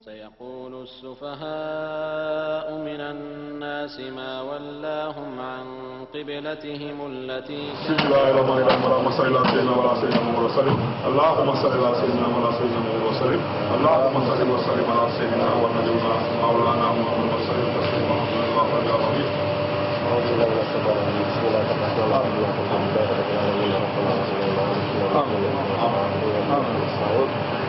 سيقول السفهاء من الناس ما ولاهم عن قبلتهم التي بسم الله الرحمن الرحيم. اللهم صل على سيدنا وعلى سيدنا محمد وسلم. اللهم صل على سيدنا وعلى سيدنا محمد وسلم. اللهم صل وسلم على سيدنا ونبينا مولانا محمد وسلم تسليما الله يا ربي. أعوذ بالله من الشيطان الرجيم. بسم الله الرحمن الرحيم. الحمد لله رب العالمين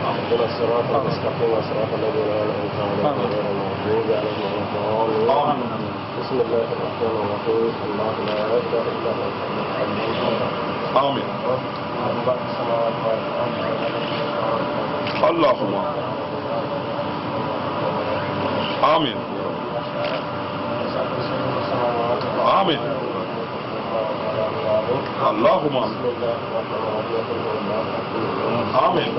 اهدنا الصراط المستقيم صراط الذين أنعمت عليهم غير المغضوب عليهم ولا الضالين. بسم الله الرحمن الرحيم. الله لا إله إلا هو الحي القيوم. آمين. اللهم آمين. آمين. اللهم آمين.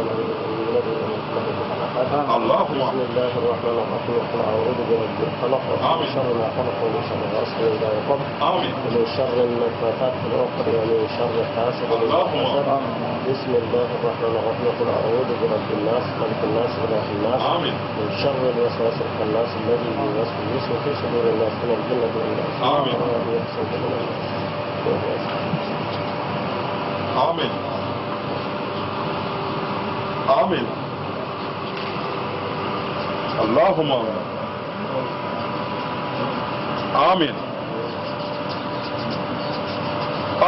اللهم بسم الله الرحمن الرحيم. قل أعوذ برب الفلق ومن شر ما خلق ومن شر غاسق إذا وقب ومن شر النفاثات في العقد ومن شر حاسد إذا حسد. بسم الله الرحمن الرحيم. قل أعوذ برب الناس ملك الناس إله الناس من شر الوسواس الخناس الذي يوسوس في صدور الناس من الجنة والناس. آمين. آمين. آمين. اللهم آمين.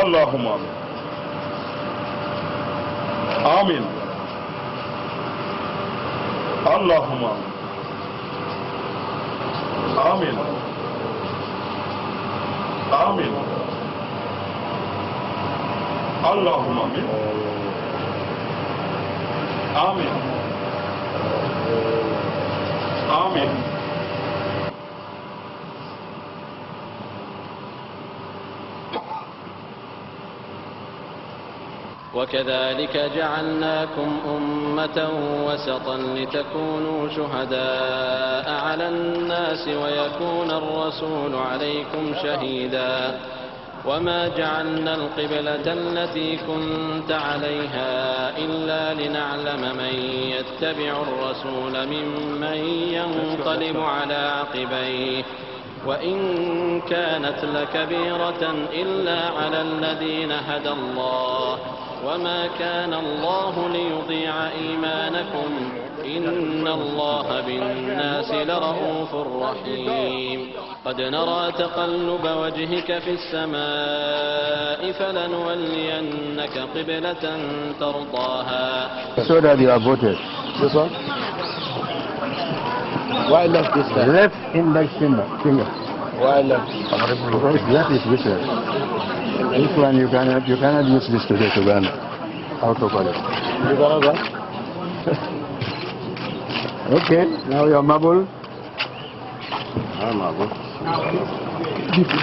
اللهم آمين. اللهم آمين. آمين. اللهم آمين. آمين. آمين. وكذلك جعلناكم أمة وسطا لتكونوا شهداء على الناس ويكون الرسول عليكم شهيدا وما جعلنا القبلة التي كنت عليها إلا لنعلم من يتبع الرسول ممن ينقلب على عقبيه وإن كانت لكبيرة إلا على الذين هدى الله وما كان الله ليضيع إيمانكم إن الله بالناس لرؤوف رحيم قد نرى تقلب وجهك في السماء فلنولينك قبلة ترضاها. So that you are voted. This one? Why left this time? Left index finger. Why left? Because that is useless. This one you cannot use this today to run autocorrect. You gonna go? Okay, now your marble. Marble.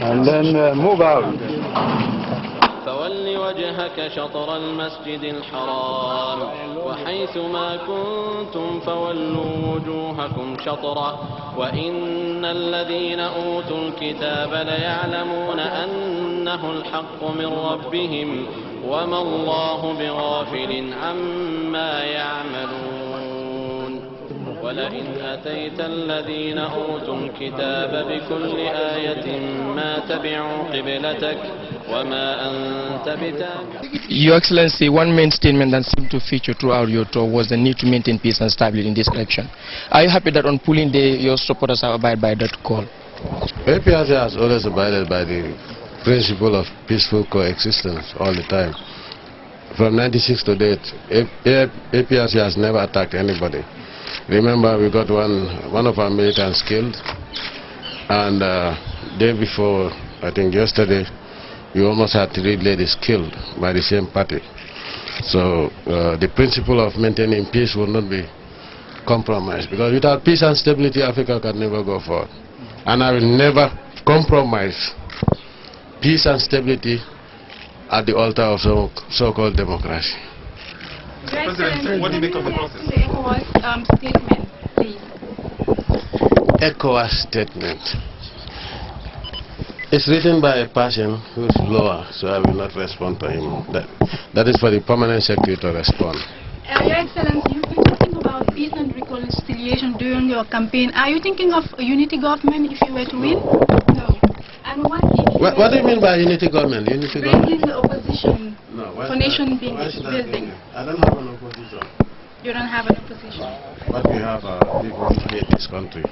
And then move out. فول وجهك شطر المسجد الحرام وحيث ما كنتم فولوا وجوهكم شطره وإن الذين أوتوا الكتاب ليعلمون أنه الحق من ربهم وما الله بغافل عما يعملون ولئن أتيت الذين أوتوا الكتاب بكل آية ما تبعوا قبلتك وما أنت بتابع. Your Excellency, one main statement that seemed to feature throughout your tour was the need to maintain peace and stability in this election. Are you happy that on polling day your supporters have abided by that call? APRC has always abided by the principle of peaceful coexistence all the time. From 96 to date, APRC has never attacked anybody. Remember, we got one of our militants killed, and day before, I think yesterday, we almost had 3 ladies killed by the same party. So the principle of maintaining peace will not be compromised, because without peace and stability, Africa can never go forward. And I will never compromise peace and stability at the altar of so-called democracy. President, what do you make of the process? The ECOWAS statement, please. ECOWAS statement. It's written by a person who's lower, so I will not respond to him. That is for the permanent secretary to respond. Your Excellency, you've been talking about peace and reconciliation during your campaign. Are you thinking of a unity government if you were to win? No. And What do you mean by unity government? Unity bringing government? the opposition No, for nation building? I don't have an opposition. You don't have an opposition. But we have people who hate this country.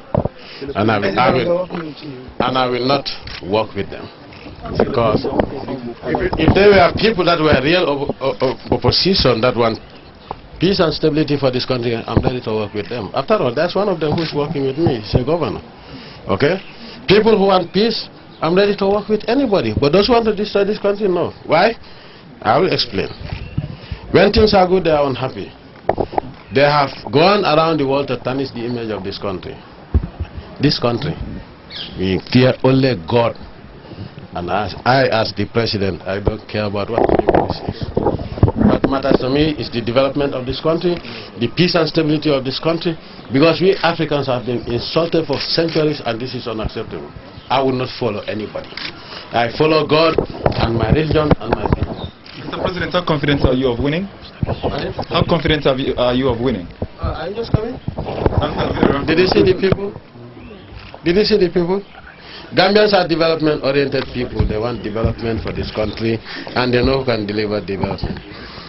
And I will not work with them. Because if there were people that were real opposition that want peace and stability for this country, I'm ready to work with them. After all, that's one of them who's working with me. He's a governor. Okay? People who want peace, I'm ready to work with anybody. But those who want to destroy this country, no. Why? I will explain. When things are good, they are unhappy. They have gone around the world to tarnish the image of this country. This country, we fear only God. And as the president, I don't care about what anybody says. What matters to me is the development of this country, the peace and stability of this country, because we Africans have been insulted for centuries, and this is unacceptable. I will not follow anybody. I follow God and my religion and my people. Mr. President, how confident are you of winning? How confident are you of winning? Are you just coming? Did you see the people? Did you see the people? Gambians are development-oriented people. They want development for this country, and they know who can deliver development.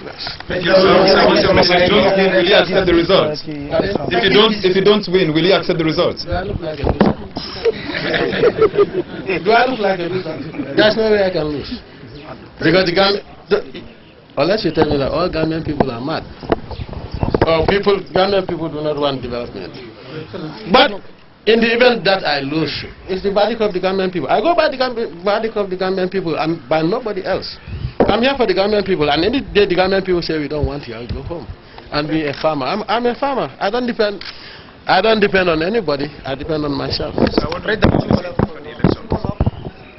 Yes. Thank you. What's your message? Will you accept the results? If you don't win, will you accept the results? Do I look like a loser? Do I look like a loser? There's no way I can lose. Because unless you tell me that all Gambian people are mad, or Gambian people do not want development. But in the event that I lose, it's the verdict of the Gambian people. I go by the verdict of the Gambian people and by nobody else. I'm here for the Gambian people, and any day the Gambian people say we don't want you, I'll go home and be a farmer. I'm a farmer. I don't depend on anybody. I depend on myself.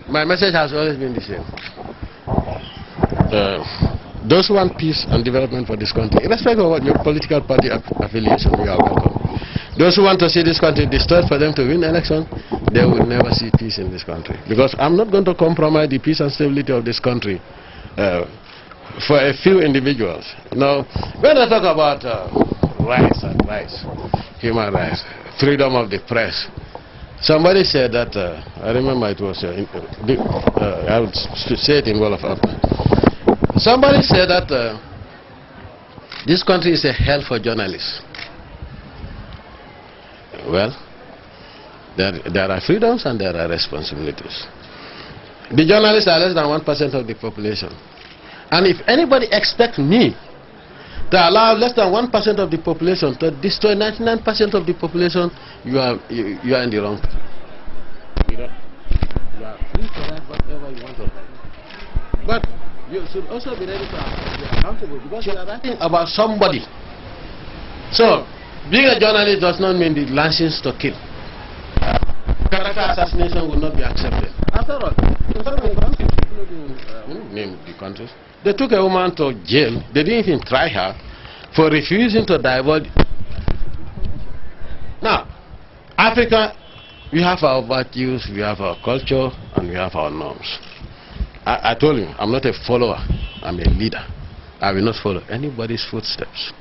My message has always been the same. Those who want peace and development for this country, irrespective of what your political party affiliation, we are welcome. Those who want to see this country destroyed for them to win election, they will never see peace in this country. Because I'm not going to compromise the peace and stability of this country for a few individuals. Now, when I talk about rights and rights, human rights, freedom of the press, somebody said that, I remember it was, I would say it in Wolof after. Somebody said that this country is a hell for journalists. Well, there are freedoms and there are responsibilities. The journalists are less than 1% of the population. And if anybody expects me to allow less than 1% of the population to destroy 99% of the population, you are in the wrong. You are free to write whatever you want to write. But you should also be ready to be accountable, because you are writing about somebody. So, being a journalist does not mean the license to kill. Character assassination will not be accepted. After all, in so many countries, including name the countries, they took a woman to jail. They didn't even try her for refusing to divulge. Now, Africa, we have our values, we have our culture, and we have our norms. I told you, I'm not a follower, I'm a leader. I will not follow anybody's footsteps.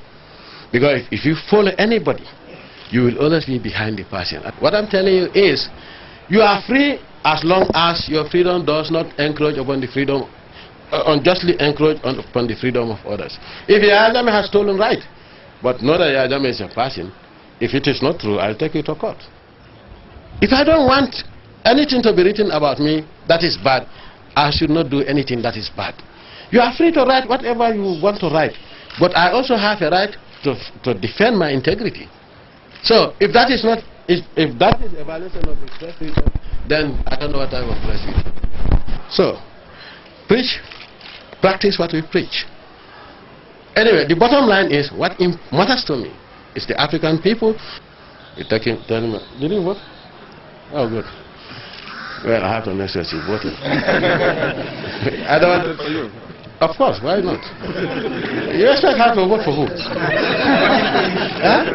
Because if you follow anybody, you will always be behind the person. What I'm telling you is, you are free as long as your freedom does not encroach upon the freedom, unjustly encroach upon the freedom of others. If Yahya Jammeh has stolen right, but not that Yahya Jammeh is a person, if it is not true, I'll take you to court. If I don't want anything to be written about me that is bad, I should not do anything that is bad. You are free to write whatever you want to write, but I also have a right to defend my integrity. So if that is not, if that is a violation of the press freedom, then I don't know what type of press freedom. So preach, practice what we preach. Anyway, the bottom line is, what matters to me is the African people. You're telling me, did you vote? Oh, good. Well, I have to make sure she voted. I don't want to. Of course, why not? You expect her to vote for who? Huh?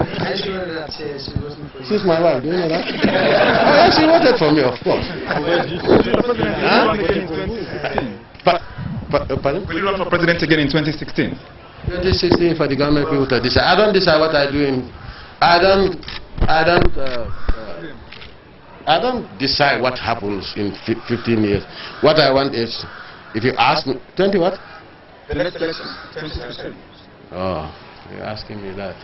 She's my wife, do you know that? Oh, yeah, she voted for me, of course. Huh? Pardon? Will you run for president again in 2016? 2016 for the government people to decide. I don't decide what I do I don't decide what happens in 15 years. What I want is, if you ask me, 20 what? The next election, 20%. Oh, you're asking me that.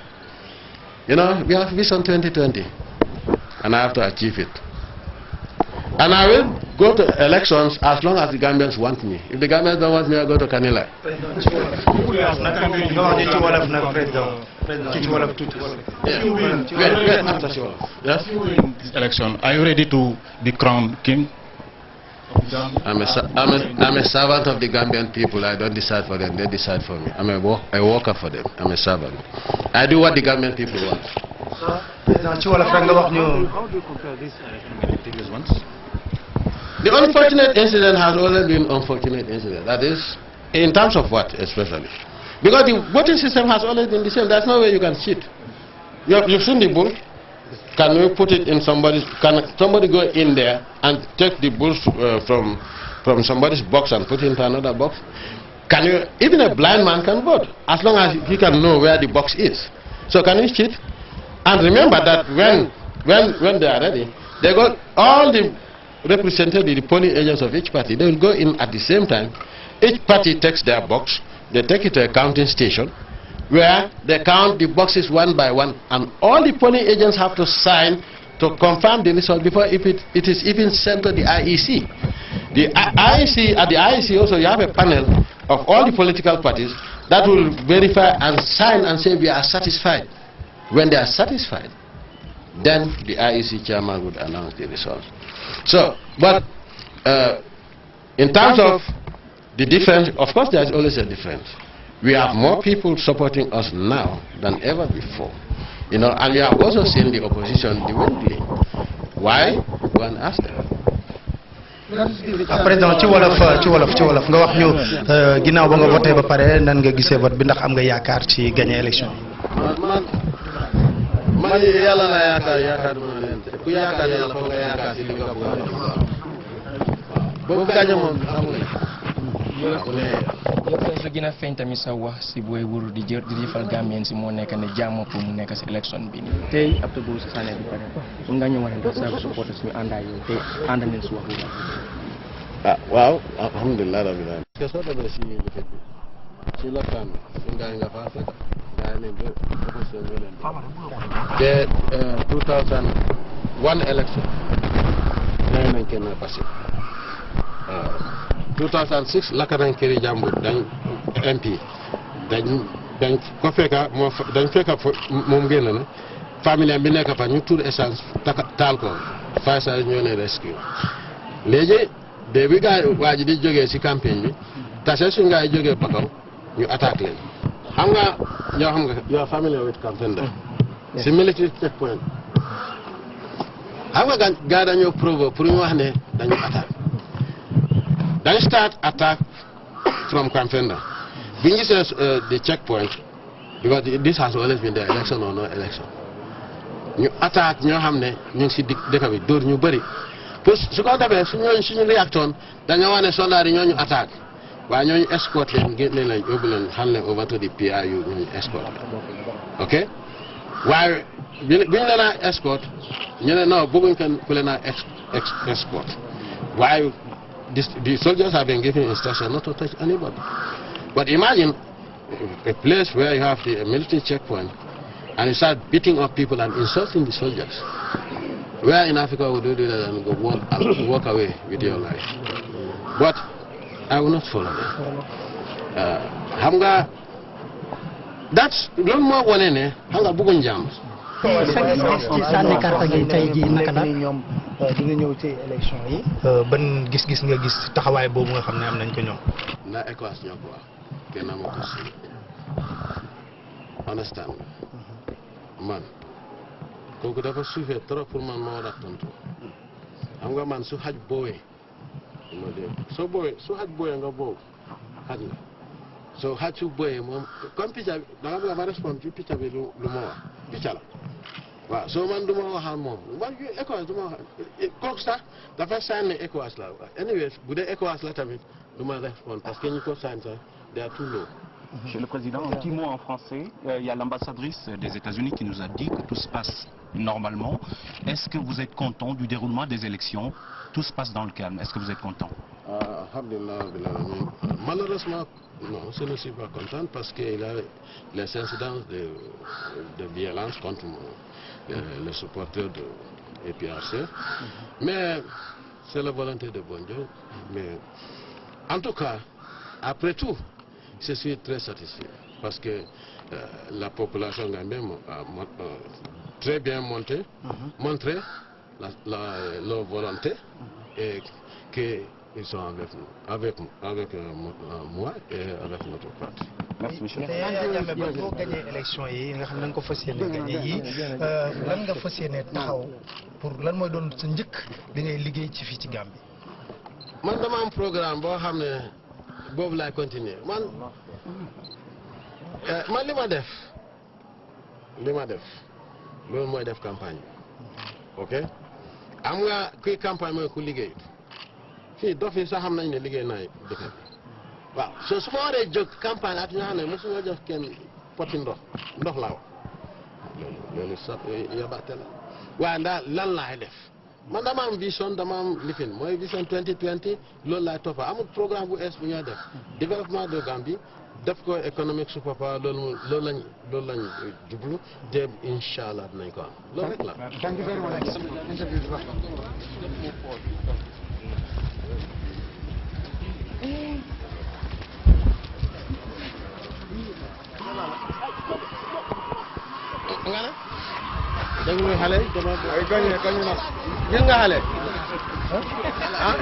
You know, we have vision 2020, and I have to achieve it. And I will go to elections as long as the Gambians want me. If the Gambians don't want me, I'll go to Kanila. Yes? This election, are you ready to be crowned king? I'm a servant of the Gambian people. I don't decide for them, they decide for me. I'm a worker for them. I'm a servant. I do what the Gambian people want. How do you compare this election with the previous ones? The unfortunate incident has always been unfortunate incident. That is, in terms of what, especially? Because the voting system has always been the same. There's no way you can cheat. You've seen the bull. Can we put it in somebody's? Can somebody go in there and take the bulls from somebody's box and put it into another box? Can you? Even a blind man can vote as long as he can know where the box is. So can you cheat? And remember that when they are ready, they got all the represented the polling agents of each party. They will go in at the same time. Each party takes their box. They take it to a counting station where they count the boxes one by one, and all the polling agents have to sign to confirm the result before it is even sent to the IEC. At the IEC also you have a panel of all the political parties that will verify and sign and say we are satisfied. When they are satisfied, then the IEC chairman would announce the results. So, but in terms of the difference, of course there is always a difference. We have more people supporting us now than ever before. You know, and we have also seen the opposition dwindling. Why? Go and ask them. Président ci wolof nga wax ñu ginnaaw ba nga voté ba pare nan nga gisee vote bi ndax am nga yaakaar ci gagner élection man yàlla la yaakaar duma leen ku yaakaar yàlla foog nga yaakaar ci li nga bëgg boobu gagné moom amul su gën a feeñ tamit sa wax si booy wuru di jëfal Gambien si moo nekk ne jàmm pour mu nekk si élection bi nii tey après bu si sànnee bi pare mun nga ñëwaat ne sa supporters ñu àndaa yow te ànd nañ si wax bu waaw alhamdulilah rabbil alamin parce que soo demee si lifet bi si lopitaan bi si ngaay nga faa fekk ngaay nañ ba opposition ñoo leen te 2001 election ngaay nañ kenn passé 2006 lakka nañ këri jàmbur dañ MP dañ ko fekka dañ fekka moom génn na famille bi nekk fa ñu tuur essence taal ko fay sa ñoo ne rescue léegi de bi gaa waa ji di jógee si campagne bi tase suñ gaa yi jógee Bakaw ñu attaque leen xam nga you're familiar with campaign da si military checkpoint xam nga gaa dañoo provo pour ñu wax ne dañu attaque dañ start attack from Kamfenda. Being the checkpoint, because this has always been the election or no election. You attack, you have you see the door you bury. Push so got the best, you react on, then you want a solar in your attack. When you escort them, get them like and hand them over to the PIU, you escort. Okay? While being an escort, you know, Bogan can pull an escort. Why? The soldiers have been given instruction not to touch anybody. But imagine a place where you have the military checkpoint and you start beating up people and insulting the soldiers. Where in Africa would you do that and go walk away with your life? But I will not follow them. Hamga, that's no more one in Hanga Bugun Jams. di nga ñëw ci élection yi ban gis-gis nga gis taxawaay boobu nga xam ne am nañ ko ñoom na ECOWAS ñoo ko wax kenn moo ko si understand man kooku dafa suufee trop pour man moo war a tontu xam nga man su xaj boowee ma dégg soo boowee su xaj boowee nga boobu xaj nga soo xaj su boowee moom comme picca bi da nga bëgg ma répondre ci picca bi lu ma wax picca la waaw soo man du ma waxal moom man ECOWAS du ma wax kooku sax dafa sànni ECOWAS la anyway bu dee ECOWAS la tamit du ma répondre parce que ñi ko sànni sax they are too low Monsieur le Président, un petit mot en français. Il y a l'ambassadrice des États-Unis qui nous a dit que tout se passe normalement. Est-ce que vous êtes content du déroulement des élections? Tout se passe dans le calme. Est-ce que vous êtes content? Malheureusement, non, je ne suis pas content parce qu'il y a les incidences de violence contre les supporters de l'EPRC. Mais c'est la volonté de bon Dieu. Mais en tout cas, après tout, je suis très satisfait parce que la population gambienne a très bien montré leur volonté et qu'ils sont avec moi et avec notre parti. Merci, monsieur. Jammeh ba boo gagné élection yi nga xam ne nga ko fas yéene gagné yi lan nga fas yéene taxaw pour lan mooy doon sa njëkk li ngay liggéey ci fii ci Gambie. man dama am programme boo xam ne boobu laay continuer man li ma def loolu mooy def campagne ok am nga kuy campagne mooy ku liggéey fii dof yi sax xam nañ ne liggéey naa dëkk waaw su ma waree jóg campagne ak ñoo xam ne mosuma jox kenn poti ndox laa wax loolu sax yabaate la waaye ndax lan laay def man dama am vision dama am lifin mooy vision 2020 loolu laay toppa amul programme bu es bu ñoo def développement de Gambie def ko économique su papa loolu lañ jublu te incha allah dinañ ko am loolu rek la. Thank you very much. nga ne dégg nga xale ay gañe na jël nga xale ah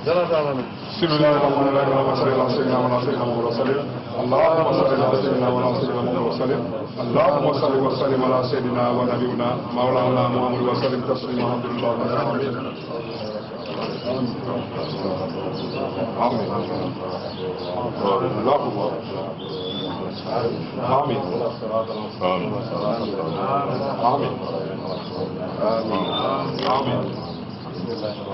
بسم الله الرحمن الرحيم اللهم صل على سيدنا محمد وسلم اللهم صل على سيدنا محمد وسلم اللهم صل وسلم على سيدنا ونبينا مولانا محمد وسلم تسليما الحمد لله رب العالمين آمين اللهم آمين آمين آمين آمين آمين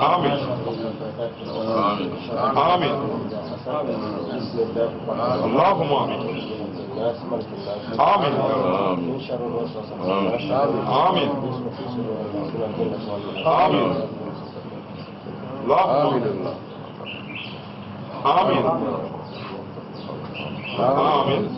آمين آمين آمين اللهم آمين الناس ملك الناس آمين من شر الوسواس الخناس آمين في صدور الناس من الجنة والناس آمين اللهم آمين آمين